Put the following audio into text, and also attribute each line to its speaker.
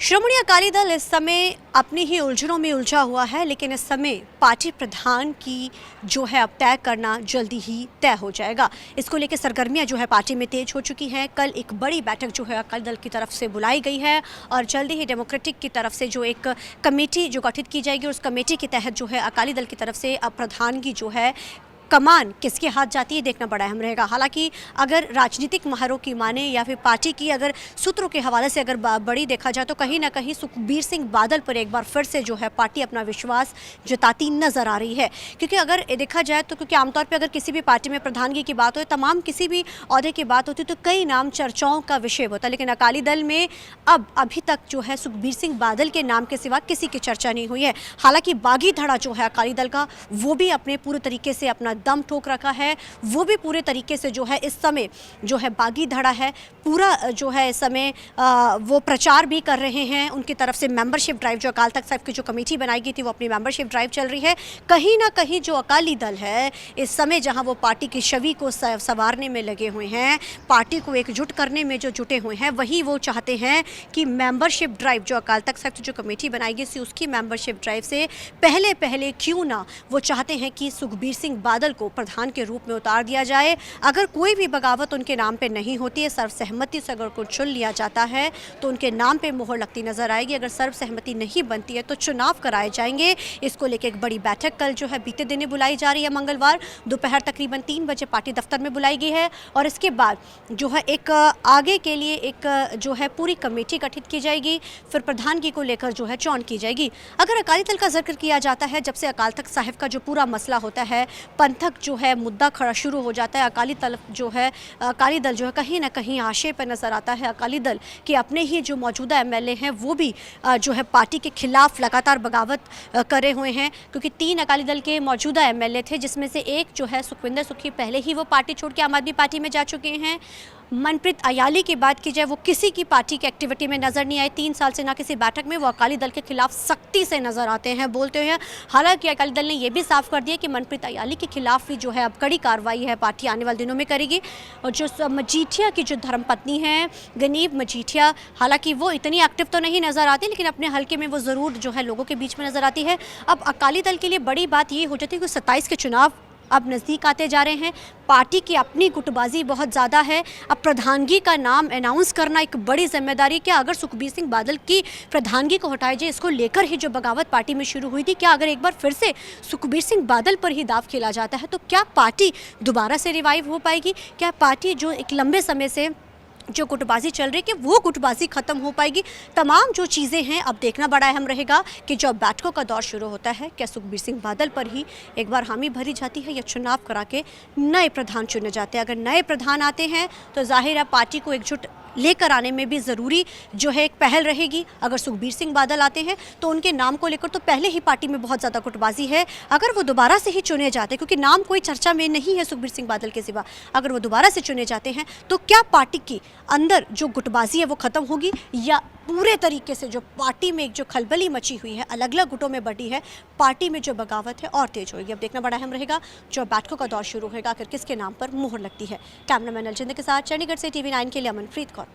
Speaker 1: श्रोमणी अकाली दल इस समय अपनी ही उलझनों में उलझा हुआ है, लेकिन इस समय पार्टी प्रधान की जो है अब तय करना जल्दी ही तय हो जाएगा। इसको लेकर सरगर्मियां जो है पार्टी में तेज हो चुकी हैं। कल एक बड़ी बैठक जो है अकाली दल की तरफ से बुलाई गई है और जल्दी ही डेमोक्रेटिक की तरफ से जो एक कमेटी जो गठित की जाएगी, उस कमेटी के तहत जो है अकाली दल की तरफ से अब प्रधानगी जो है कमान किसके हाथ जाती है देखना बड़ा अहम रहेगा। हालांकि अगर राजनीतिक महारों की माने या फिर पार्टी की अगर सूत्रों के हवाले से अगर बड़ी देखा जाए तो कहीं ना कहीं सुखबीर सिंह बादल पर एक बार फिर से जो है पार्टी अपना विश्वास जताती नजर आ रही है। क्योंकि अगर देखा जाए तो क्योंकि आमतौर पर अगर किसी भी पार्टी में प्रधानगी की बात हो, तमाम किसी भी अहदे की बात होती तो कई नाम चर्चाओं का विषय होता, लेकिन अकाली दल में अब अभी तक जो है सुखबीर सिंह बादल के नाम के सिवा किसी की चर्चा नहीं हुई है। हालांकि बागी धड़ा जो है अकाली दल का वो भी अपने पूरे तरीके से अपना दम ठोक रखा है, वो भी पूरे तरीके से जो है इस समय जो है बागी धड़ा है पूरा जो है इस समय वो प्रचार भी कर रहे हैं। उनकी तरफ से मेंबरशिप ड्राइव जो अकाल तख्त साहिब की जो कमेटी बनाई गई थी वो अपनी मेंबरशिप ड्राइव चल रही है। कहीं ना कहीं जो अकाली दल है इस समय जहां वो पार्टी की छवि को संवारने में लगे हुए हैं, पार्टी को एकजुट करने में जो जुटे हुए हैं, वही वो चाहते हैं कि मेंबरशिप ड्राइव जो अकाल तख्त साहिब जो कमेटी बनाई गई थी उसकी मेंबरशिप ड्राइव से पहले क्यों ना वो चाहते हैं कि सुखबीर सिंह बादल को प्रधान के रूप में उतार दिया जाए। अगर कोई भी बगावत उनके नाम पे नहीं होती है, सर्वसहमति से अगर को चुन लिया जाता है तो उनके नाम पे मोहर लगती नजर आएगी। अगर सर्वसहमति नहीं बनती है तो चुनाव कराए जाएंगे। इसको लेकर एक बड़ी बैठक कल जो है बीते दिन बुलाई जा रही है। मंगलवार दोपहर तकरीबन 3 बजे पार्टी दफ्तर में बुलाई गई है और इसके बाद जो है एक आगे के लिए एक जो है पूरी कमेटी गठित की जाएगी। फिर प्रधानगी को लेकर जो है चौन की जाएगी। अगर अकाली दल का जिक्र किया जाता है, जब से अकाल तख्त साहिब का जो पूरा मसला होता है, पंथक जो है मुद्दा खड़ा शुरू हो जाता है, अकाली दल जो है कहीं ना कहीं आशय पर नजर आता है। अकाली दल के अपने ही जो मौजूदा एमएलए हैं वो भी जो है पार्टी के खिलाफ लगातार बगावत करे हुए हैं। क्योंकि 3 अकाली दल के मौजूदा एमएलए थे, जिसमें से एक जो है सुखविंदर सुखी पहले ही वो पार्टी छोड़ के आम आदमी पार्टी में जा चुके हैं। मनप्रीत अयाली की बात की जाए, वो किसी की पार्टी की एक्टिविटी में नजर नहीं आए 3 साल से, ना किसी बैठक में। वो अकाली दल के खिलाफ सख्ती से नजर आते हैं, बोलते हैं। हालांकि अकाली दल ने यह भी साफ कर दिया कि मनप्रीत अयाली के खिलाफ भी जो है अब कड़ी कार्रवाई है पार्टी आने वाले दिनों में करेगी। और जो मजीठिया की जो धर्मपत्नी है गनीब मजीठिया, हालांकि वो इतनी एक्टिव तो नहीं नजर आती, लेकिन अपने हल्के में वो ज़रूर जो है लोगों के बीच में नजर आती है। अब अकाली दल के लिए बड़ी बात ये हो जाती है कि 27 के चुनाव अब नज़दीक आते जा रहे हैं। पार्टी की अपनी गुटबाजी बहुत ज़्यादा है। अब प्रधानगी का नाम अनाउंस करना एक बड़ी जिम्मेदारी। क्या अगर सुखबीर सिंह बादल की प्रधानगी को हटाया जाए, इसको लेकर ही जो बगावत पार्टी में शुरू हुई थी, क्या अगर एक बार फिर से सुखबीर सिंह बादल पर ही दाव खेला जाता है तो क्या पार्टी दोबारा से रिवाइव हो पाएगी? क्या पार्टी जो एक लंबे समय से जो गुटबाजी चल रही है कि वो गुटबाजी खत्म हो पाएगी? तमाम जो चीज़ें हैं अब देखना बड़ा अहम रहेगा कि जब बैठकों का दौर शुरू होता है, क्या सुखबीर सिंह बादल पर ही एक बार हामी भरी जाती है या चुनाव करा के नए प्रधान चुने जाते हैं। अगर नए प्रधान आते हैं तो जाहिर है पार्टी को एकजुट लेकर आने में भी ज़रूरी जो है एक पहल रहेगी। अगर सुखबीर सिंह बादल आते हैं तो उनके नाम को लेकर तो पहले ही पार्टी में बहुत ज़्यादा गुटबाजी है। अगर वो दोबारा से ही चुने जाते हैं, क्योंकि नाम कोई चर्चा में नहीं है सुखबीर सिंह बादल के सिवा, अगर वो दोबारा से चुने जाते हैं तो क्या पार्टी की अंदर जो गुटबाजी है वो ख़त्म होगी या पूरे तरीके से जो पार्टी में एक जो खलबली मची हुई है, अलग अलग गुटों में बटी है, पार्टी में जो बगावत है और तेज होगी? अब देखना बड़ा अहम रहेगा। जो बैठकों का दौर शुरू होगा आखिर किसके नाम पर मुहर लगती है। कैमरामैन अलजिंद के साथ चंडीगढ़ से TV9 के लिए अमनप्रीत कौर।